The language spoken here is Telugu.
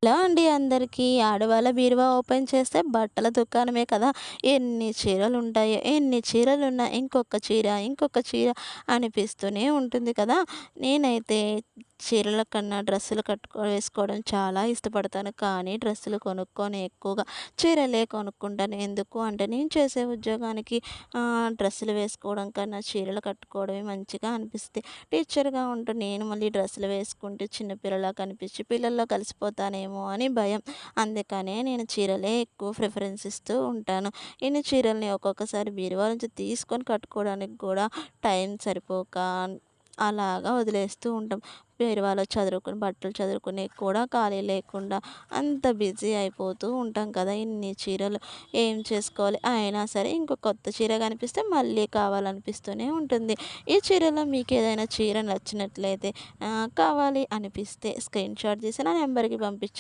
హలో అండి అందరికీ. ఆడవాళ్ళ బీరువా ఓపెన్ చేస్తే బట్టల దుకాణమే కదా! ఎన్ని చీరలుంటాయో, ఎన్ని చీరలున్నా ఇంకొక చీర, ఇంకొక చీర అనిపిస్తూనే ఉంటుంది కదా! నేనైతే చీరల కన్నా డ్రెస్సులు వేసుకోవడం చాలా ఇష్టపడతాను. కానీ డ్రెస్సులు కొనుక్కొని ఎక్కువగా చీరలే కొనుక్కుంటాను. ఎందుకు అంటే నేను చేసే ఉద్యోగానికి డ్రెస్సులు వేసుకోవడం కన్నా చీరలు కట్టుకోవడమే మంచిగా అనిపిస్తది. టీచర్‌గా ఉంటూ నేను మళ్ళీ డ్రెస్సులు వేసుకుంటే చిన్న పిల్లలా కనిపించి పిల్లల్లో కలిసిపోతానేమో అని భయం. అందుకనే నేను చీరలే ఎక్కువ ప్రిఫరెన్స్ ఇస్తూ ఉంటాను. ఇన్ని చీరల్ని ఒక్కొక్కసారి బీరువా నుంచి తీసుకొని కట్టుకోవడానికి కూడా టైం సరిపోక అలాగా వదిలేస్తూ ఉంటాం. బీరువాలో బట్టలు చదురుకునేకి కూడా ఖాళీ లేకుండా అంత బిజీ అయిపోతూ ఉంటాం కదా! ఇన్ని చీరలు ఏం చేసుకోవాలి? అయినా సరే ఇంకో కొత్త చీర కనిపిస్తే మళ్ళీ కావాలనిపిస్తూనే ఉంటుంది. ఈ చీరలో మీకేదైనా చీర నచ్చినట్లయితే కావాలి అనిపిస్తే స్క్రీన్‌షాట్ తీసి నా నంబర్‌కి పంపించండి.